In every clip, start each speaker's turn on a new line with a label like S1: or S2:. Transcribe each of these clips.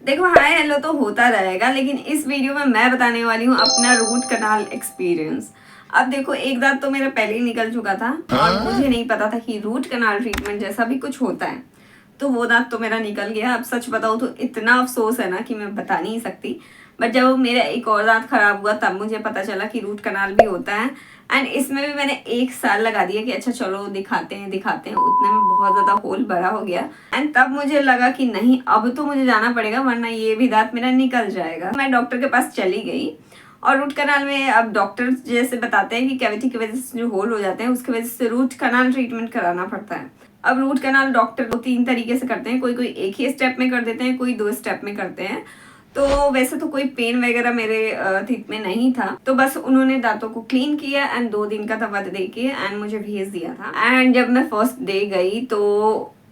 S1: देखो hi hello तो होता रहेगा, लेकिन इस वीडियो में मैं बताने वाली हूँ अपना रूट कनाल एक्सपीरियंस। अब देखो एक दांत तो मेरा पहले ही निकल चुका था और मुझे नहीं पता था कि रूट कनाल ट्रीटमेंट जैसा भी कुछ होता है। तो वो दांत तो मेरा निकल गया। अब सच बताऊँ तो इतना अफसोस है ना कि मैं बता नहीं सकती। बट जब मेरा एक और दांत खराब हुआ तब मुझे पता चला कि रूट कनाल भी होता है। एंड इसमें भी मैंने 1 साल लगा दिया कि अच्छा चलो दिखाते हैं दिखाते हैं। उतने में बहुत ज़्यादा होल बड़ा हो गया। एंड तब मुझे लगा कि नहीं, अब तो मुझे जाना पड़ेगा वरना ये भी दांत मेरा निकल जाएगा। मैं डॉक्टर के पास चली गई और रूट कनाल में अब डॉक्टर जैसे बताते हैं कि कैविटी की वजह से जो होल हो जाते हैं उसकी वजह से रूट कनाल ट्रीटमेंट कराना पड़ता है। अब रूट कनाल डॉक्टर 2-3 तरीके से करते हैं, कोई कोई एक ही स्टेप में कर देते हैं, कोई 2 स्टेप में करते हैं। तो वैसे तो कोई पेन वगैरह मेरे teeth में नहीं था, तो बस उन्होंने दांतों को क्लीन किया एंड 2 दिन का दवा दे के एंड मुझे भेज दिया था। एंड जब मैं फर्स्ट डे गई तो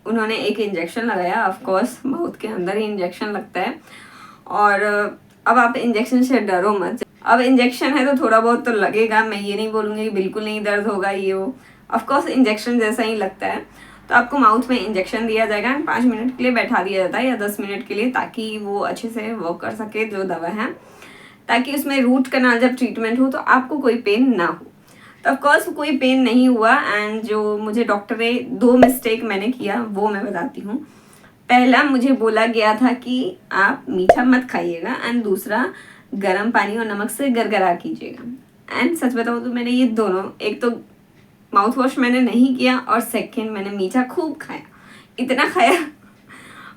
S1: उन्होंने एक इंजेक्शन लगाया। ऑफ कोर्स माउथ के अंदर ही इंजेक्शन लगता है और अब आप इंजेक्शन से डरो मत। अब इंजेक्शन है तो थोड़ा बहुत तो लगेगा, मैं ये नहीं बोलूँगी कि बिल्कुल नहीं दर्द होगा ये वो। ऑफ कोर्स इंजेक्शन जैसा ही लगता है। तो आपको माउथ में इंजेक्शन दिया जाएगा, 5 मिनट के लिए बैठा दिया जाता है या 10 मिनट के लिए, ताकि वो अच्छे से वर्क कर सके जो दवा है, ताकि उसमें रूट कनाल जब ट्रीटमेंट हो तो आपको कोई पेन ना हो। तो ऑफकोर्स कोई पेन नहीं हुआ। एंड जो मुझे डॉक्टर ने 2 मिस्टेक मैंने किया वो मैं बताती हूँ। पहला, मुझे बोला गया था कि आप मीठा मत खाइएगा एंड दूसरा गर्म पानी और नमक से गरगरा कीजिएगा। एंड सच बताऊँ तो मैंने ये दोनों, एक तो माउथ वॉश मैंने नहीं किया और सेकंड मैंने मीठा खूब खाया, इतना खाया।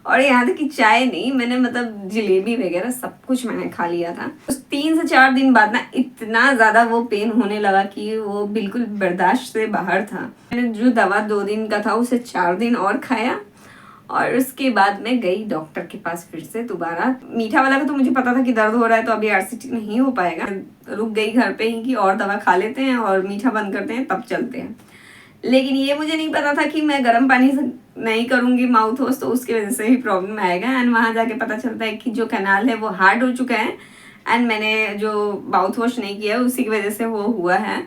S1: और यहाँ तक कि चाय नहीं, मैंने मतलब जलेबी वगैरह सब कुछ मैंने खा लिया था। उस 3 से 4 दिन बाद ना इतना ज़्यादा वो पेन होने लगा कि वो बिल्कुल बर्दाश्त से बाहर था। मैंने जो दवा 2 दिन का था उसे 4 दिन और खाया और उसके बाद मैं गई डॉक्टर के पास फिर से दोबारा। मीठा वाला का तो मुझे पता था कि दर्द हो रहा है तो अभी आरसीटी नहीं हो पाएगा। रुक गई घर पे ही कि और दवा खा लेते हैं और मीठा बंद करते हैं तब चलते हैं। लेकिन ये मुझे नहीं पता था कि मैं गर्म पानी से नहीं करूँगी माउथ वॉश तो उसकी वजह से ही प्रॉब्लम आएगा। एंड वहाँ जाके पता चलता है कि जो कैनाल है वो हार्ड हो चुका है एंड मैंने जो माउथ वॉश नहीं किया उसी की वजह से वो हुआ है।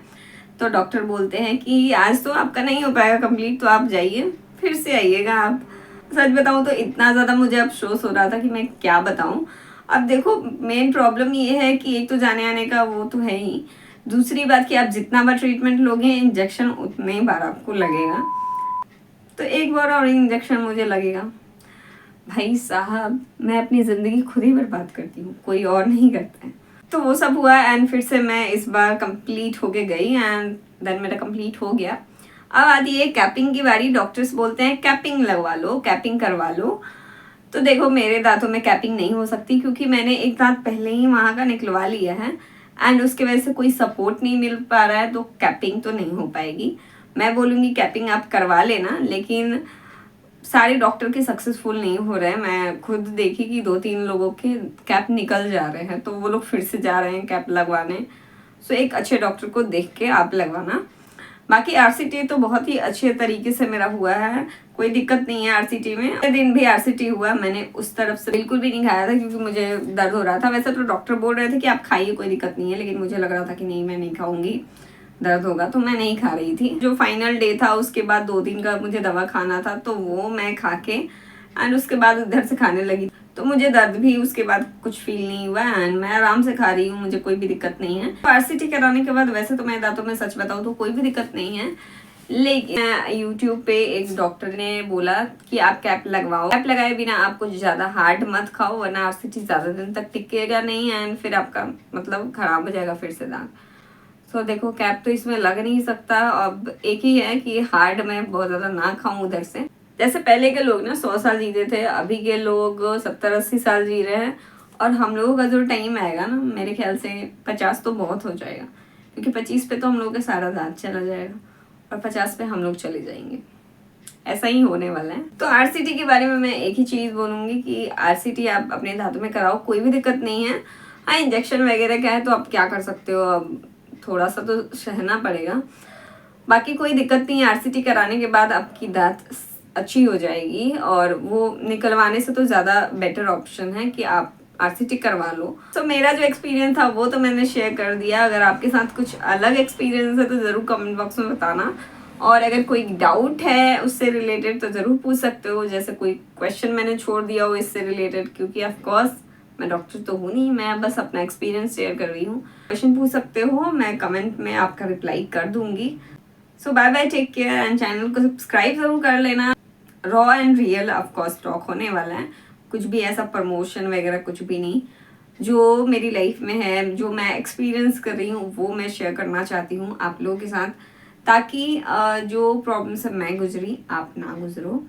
S1: तो डॉक्टर बोलते हैं कि आज तो आपका नहीं हो पाएगा कंप्लीट, तो आप जाइए फिर से आइएगा आप। सच बताऊँ तो इतना ज़्यादा मुझे अफसोस हो रहा था कि मैं क्या बताऊँ। अब देखो मेन प्रॉब्लम ये है कि एक तो जाने आने का वो तो है ही, दूसरी बात कि आप जितना बार ट्रीटमेंट लोगे इंजेक्शन उतने ही बार आपको लगेगा। तो एक बार और इंजेक्शन मुझे लगेगा, भाई साहब मैं अपनी ज़िंदगी खुद ही बर्बाद करती हूँ, कोई और नहीं करता है। तो वो सब हुआ एंड फिर से मैं इस बार कंप्लीट होके गई एंड देन मेरा कंप्लीट हो गया। अब आती है कैपिंग की बारी। डॉक्टर्स बोलते हैं कैपिंग लगवा लो, कैपिंग करवा लो। तो देखो मेरे दांतों में कैपिंग नहीं हो सकती क्योंकि मैंने एक दांत पहले ही वहाँ का निकलवा लिया है एंड उसके वजह से कोई सपोर्ट नहीं मिल पा रहा है, तो कैपिंग तो नहीं हो पाएगी। मैं बोलूँगी कैपिंग आप करवा लेना, लेकिन सारे डॉक्टर के सक्सेसफुल नहीं हो रहे हैं। मैं खुद देखी कि 2-3 लोगों के कैप निकल जा रहे हैं तो वो लोग फिर से जा रहे हैं कैप लगवाने। सो एक अच्छे डॉक्टर को देख के आप लगवाना। बाकी आरसीटी तो बहुत ही अच्छे तरीके से मेरा हुआ है, कोई दिक्कत नहीं है आरसीटी में। दिन भी आरसीटी हुआ, मैंने उस तरफ से बिल्कुल भी नहीं खाया था क्योंकि मुझे दर्द हो रहा था। वैसे तो डॉक्टर बोल रहे थे कि आप खाइए कोई दिक्कत नहीं है, लेकिन मुझे लग रहा था कि नहीं मैं नहीं खाऊंगी, दर्द होगा, तो मैं नहीं खा रही थी। जो फाइनल डे था उसके बाद 2 दिन का मुझे दवा खाना था तो वो मैं खा के एंड उसके बाद उधर से खाने लगी तो मुझे दर्द भी उसके बाद कुछ फील नहीं हुआ एंड मैं आराम से खा रही हूँ, मुझे कोई भी दिक्कत नहीं है। आरसीटी कराने के बाद वैसे तो मैं दांतों में सच बताऊँ तो कोई भी दिक्कत नहीं है, लेकिन यूट्यूब पे एक डॉक्टर ने बोला कि आप कैप लगवाओ, कैप लगाए बिना आप कुछ ज़्यादा हार्ड मत खाओ वरना आरसीटी ज़्यादा दिन तक टिकेगा नहीं एंड फिर आपका मतलब ख़राब हो जाएगा फिर से दांत। तो देखो कैप तो इसमें लग नहीं सकता। अब एक ही है कि हार्ड में बहुत ज़्यादा ना खाऊं उधर से। जैसे पहले के लोग ना 100 साल जीते थे, अभी के लोग 70-80 साल जी रहे हैं और हम लोगों का जो टाइम आएगा ना मेरे ख्याल से 50 तो बहुत हो जाएगा, क्योंकि 25 पे तो हम लोग का सारा दांत चला जाएगा और 50 पे हम लोग चले जाएंगे। ऐसा ही होने वाला है। तो आरसीटी के बारे में मैं एक ही चीज़ बोलूँगी कि आरसीटी आप अपने दांतों में कराओ, कोई भी दिक्कत नहीं है। हाँ इंजेक्शन वगैरह का है तो आप क्या कर सकते हो, अब थोड़ा सा तो सहना पड़ेगा, बाकी कोई दिक्कत नहीं है। आरसीटी कराने के बाद आपकी दांत अच्छी हो जाएगी और वो निकलवाने से तो ज़्यादा बेटर ऑप्शन है कि आप आरसीटी करवा लो। तो मेरा जो एक्सपीरियंस था वो तो मैंने शेयर कर दिया। अगर आपके साथ कुछ अलग एक्सपीरियंस है तो ज़रूर कमेंट बॉक्स में बताना और अगर कोई डाउट है उससे रिलेटेड तो ज़रूर पूछ सकते हो, जैसे कोई क्वेश्चन मैंने छोड़ दिया हो इससे रिलेटेड, क्योंकि ऑफ कोर्स मैं डॉक्टर तो हूँ नहीं, मैं बस अपना एक्सपीरियंस शेयर कर रही हूँ। क्वेश्चन पूछ सकते हो, मैं कमेंट में आपका रिप्लाई कर दूंगी। So bye bye, take care and channel को सब्सक्राइब ज़रूर कर लेना। Raw and real of course talk होने वाला है, कुछ भी ऐसा प्रमोशन वगैरह कुछ भी नहीं। जो मेरी लाइफ में है, जो मैं एक्सपीरियंस कर रही हूँ, वो मैं शेयर करना चाहती हूँ आप लोगों के साथ, ताकि जो प्रॉब्लम से मैं गुजरी आप ना गुजरो।